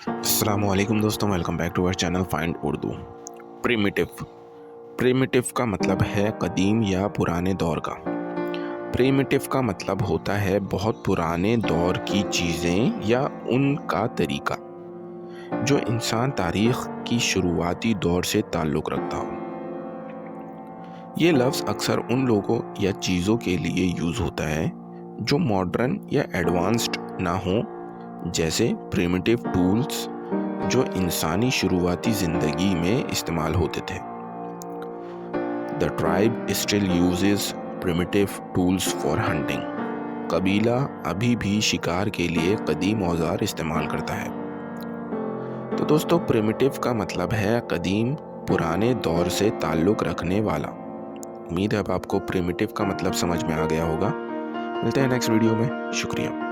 अस्सलाम वालेकुम दोस्तों, welcome back to our channel find Urdu. Primitive का मतलब है कदीम या पुराने दौर का। प्रिमिटिव का मतलब होता है बहुत पुराने दौर की चीज़ें या उनका तरीका जो इंसान तारीख़ की शुरुआती दौर से ताल्लुक़ रखता हो। ये लफ्ज़ अक्सर उन लोगों या चीज़ों के लिए यूज़ होता है जो मॉडर्न या एडवांस्ड ना हो, जैसे प्रिमिटिव टूल्स जो इंसानी शुरुआती ज़िंदगी में इस्तेमाल होते थे। The tribe still uses primitive tools for hunting. कबीला अभी भी शिकार के लिए कदीम औजार इस्तेमाल करता है। तो दोस्तों, प्रिमिटिव का मतलब है कदीम, पुराने दौर से ताल्लुक़ रखने वाला। उम्मीद है अब आपको प्रिमिटिव का मतलब समझ में आ गया होगा। मिलते हैं नेक्स्ट वीडियो में। शुक्रिया।